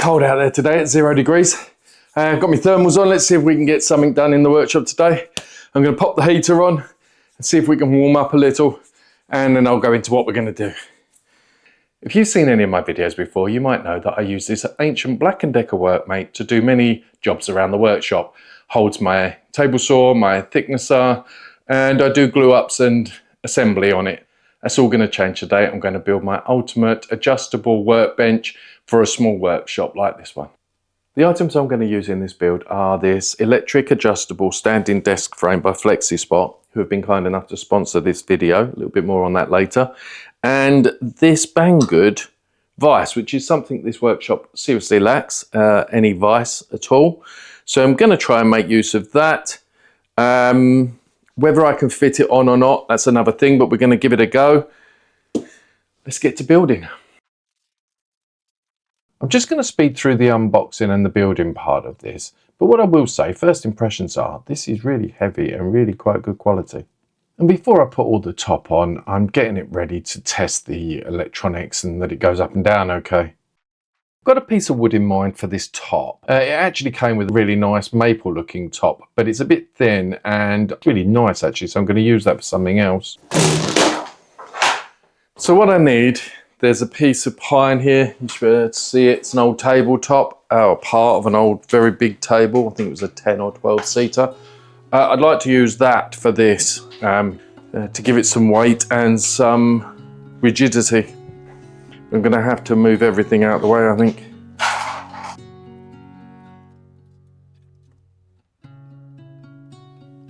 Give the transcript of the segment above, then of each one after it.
cold out there today at 0 degrees. I've got my thermals on. Let's see if we can get something done in the workshop today. I'm going to pop the heater on and see if we can warm up a little, and then I'll go into what we're going to do. If you've seen any of my videos before, you might know that I use this ancient Black & Decker workmate to do many jobs around the workshop. Holds my table saw, my thicknesser, and I do glue ups and assembly on it. That's all going to change today. I'm going to build my ultimate adjustable workbench for a small workshop like this one. The items I'm going to use in this build are this electric adjustable standing desk frame by FlexiSpot, who have been kind enough to sponsor this video. A little bit more on that later. And this Banggood vise, which is something this workshop seriously lacks, any vise at all. So I'm going to try and make use of that. Whether I can fit it on or not, that's another thing, but we're going to give it a go. Let's get to building. I'm just going to speed through the unboxing and the building part of this. But what I will say, first impressions are, this is really heavy and really quite good quality. And before I put all the top on, I'm getting it ready to test the electronics and that it goes up and down okay. I've got a piece of wood in mind for this top. It actually came with a really nice maple looking top, but it's a bit thin and really nice actually, so I'm going to use that for something else. So what I need, there's a piece of pine here. You should be able to see it. It's an old tabletop, part of an old very big table. I think it was a 10 or 12 seater. I'd like to use that for this to give it some weight and some rigidity. I'm going to have to move everything out of the way, I think.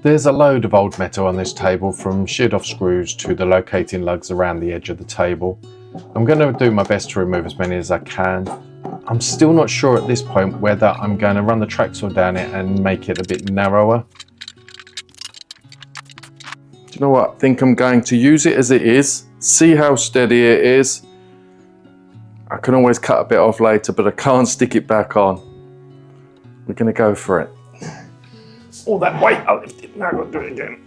There's a load of old metal on this table, from sheared off screws to the locating lugs around the edge of the table. I'm going to do my best to remove as many as I can. I'm still not sure at this point whether I'm going to run the track saw down it and make it a bit narrower. Do you know what? I think I'm going to use it as it is, see how steady it is. I can always cut a bit off later, but I can't stick it back on. We're going to go for it. All that weight I lifted, now I've got to do it again.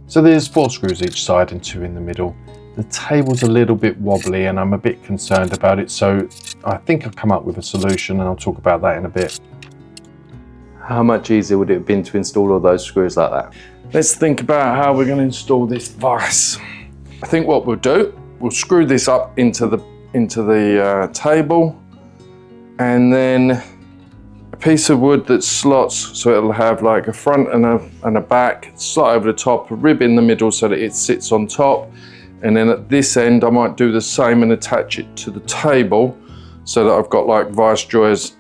So there's 4 screws each side and 2 in the middle. The table's a little bit wobbly and I'm a bit concerned about it, so I think I've come up with a solution and I'll talk about that in a bit. How much easier would it have been to install all those screws like that? Let's think about how we're going to install this vise. I think what we'll do, we'll screw this up into the table, and then a piece of wood that slots, so it'll have like a front and a back, slot over the top, a rib in the middle so that it sits on top, and then at this end I might do the same and attach it to the table so that I've got like vice joist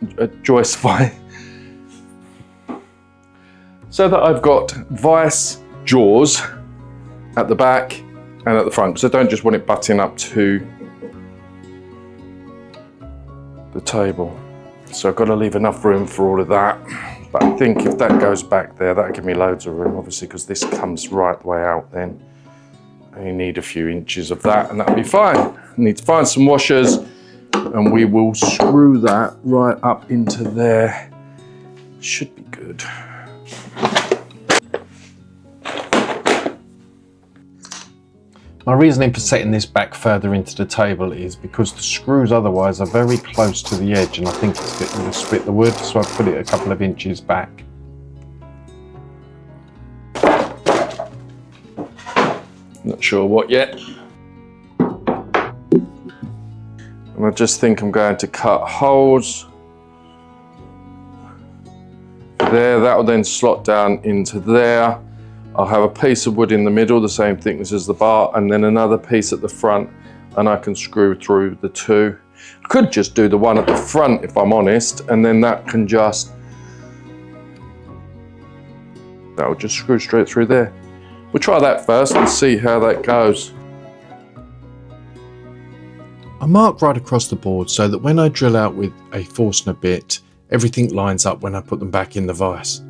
so that I've got vice jaws at the back and at the front, because I don't just want it butting up to the table. So I've got to leave enough room for all of that. But I think if that goes back there, that'll give me loads of room, obviously, because this comes right the way out then. I need a few inches of that and that'll be fine. I need to find some washers and we will screw that right up into there. Should be good. My reasoning for setting this back further into the table is because the screws otherwise are very close to the edge and I think it's going to split the wood, so I've put it a couple of inches back. Not sure what yet. And I just think I'm going to cut holes there. That will then slot down into there. I'll have a piece of wood in the middle, the same thickness as the bar, and then another piece at the front, and I can screw through the 2. I could just do the one at the front if I'm honest, and then that will just screw straight through there. We'll try that first and see how that goes. I mark right across the board so that when I drill out with a Forstner bit, everything lines up when I put them back in the vise.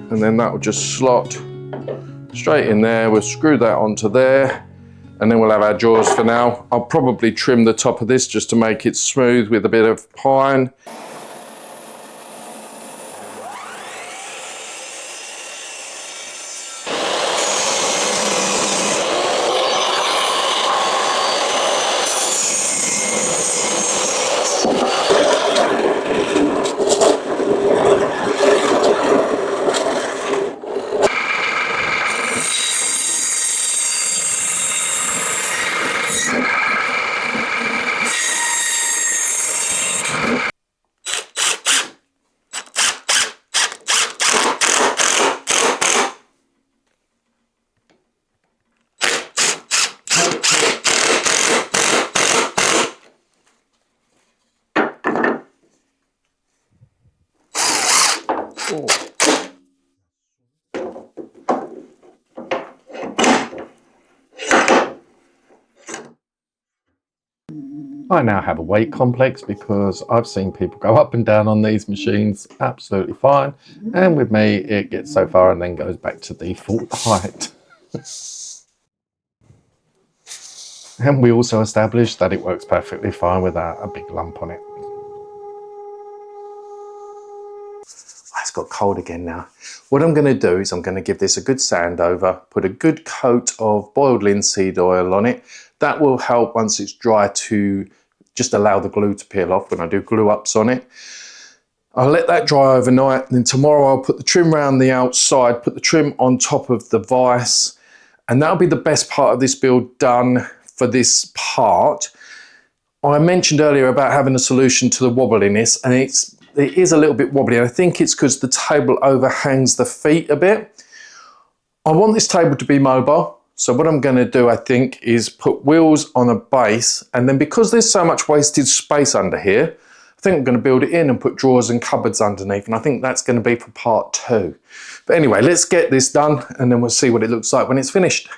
And then that will just slot straight in there. We'll screw that onto there, and then we'll have our drawers for now. I'll probably trim the top of this just to make it smooth with a bit of pine. I now have a weight complex because I've seen people go up and down on these machines absolutely fine, and with me it gets so far and then goes back to default height. And we also established that it works perfectly fine without a big lump on it. It's got cold again now. What I'm going to do is I'm going to give this a good sand over, put a good coat of boiled linseed oil on it. That will help once it's dry to just allow the glue to peel off when I do glue ups on it. I'll let that dry overnight, and then tomorrow I'll put the trim around the outside, put the trim on top of the vise, and that'll be the best part of this build done for this part. I mentioned earlier about having a solution to the wobbliness, and it is a little bit wobbly. I think it's because the table overhangs the feet a bit. I want this table to be mobile. So what I'm going to do, I think, is put wheels on a base, and then because there's so much wasted space under here, I think I'm going to build it in and put drawers and cupboards underneath, and I think that's going to be for part 2. But anyway, let's get this done and then we'll see what it looks like when it's finished.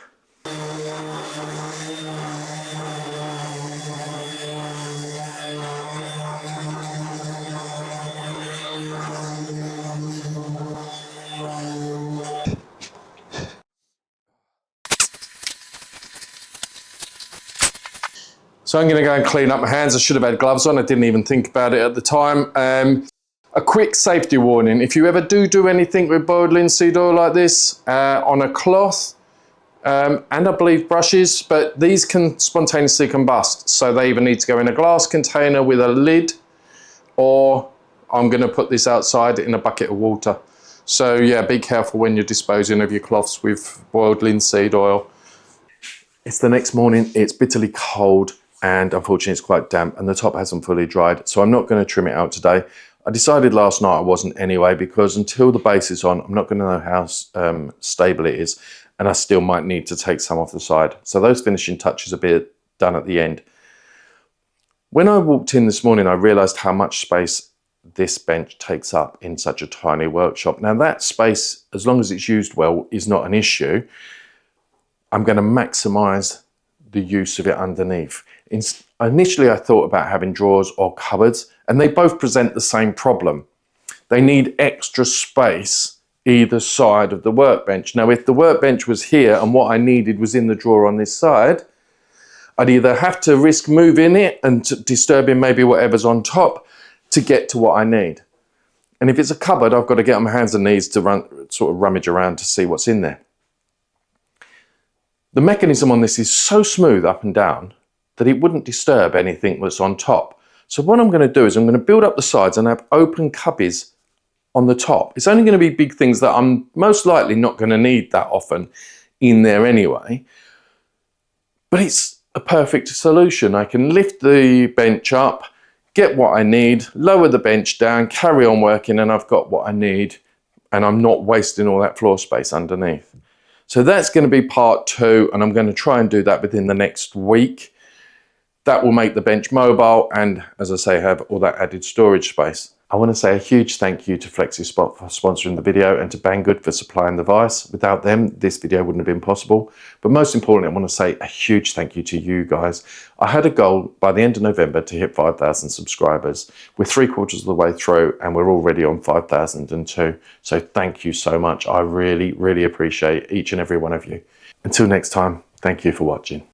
So I'm going to go and clean up my hands. I should have had gloves on. I didn't even think about it at the time. A quick safety warning. If you ever do anything with boiled linseed oil like this on a cloth, and I believe brushes, but these can spontaneously combust. So they either need to go in a glass container with a lid, or I'm going to put this outside in a bucket of water. So yeah, be careful when you're disposing of your cloths with boiled linseed oil. It's the next morning. It's bitterly cold, and unfortunately it's quite damp, and the top hasn't fully dried, so I'm not going to trim it out today. I decided last night I wasn't anyway, because until the base is on, I'm not going to know how stable it is, and I still might need to take some off the side. So those finishing touches are a bit done at the end. When I walked in this morning, I realised how much space this bench takes up in such a tiny workshop. Now that space, as long as it's used well, is not an issue. I'm going to maximise the use of it underneath. Initially, I thought about having drawers or cupboards, and they both present the same problem. They need extra space either side of the workbench. Now, if the workbench was here and what I needed was in the drawer on this side, I'd either have to risk moving it and disturbing maybe whatever's on top to get to what I need. And if it's a cupboard, I've got to get on my hands and knees to sort of rummage around to see what's in there. The mechanism on this is so smooth up and down that it wouldn't disturb anything that's on top. So what I'm going to do is I'm going to build up the sides and have open cubbies on the top. It's only going to be big things that I'm most likely not going to need that often in there anyway. But it's a perfect solution. I can lift the bench up, get what I need, lower the bench down, carry on working, and I've got what I need, and I'm not wasting all that floor space underneath. So that's going to be part 2, and I'm going to try and do that within the next week. That will make the bench mobile and, as I say, have all that added storage space. I want to say a huge thank you to FlexiSpot for sponsoring the video, and to Banggood for supplying the vise. Without them, this video wouldn't have been possible. But most importantly, I want to say a huge thank you to you guys. I had a goal by the end of November to hit 5,000 subscribers. We're 3/4 of the way through, and we're already on 5,002. So thank you so much. I really, really appreciate each and every one of you. Until next time, thank you for watching.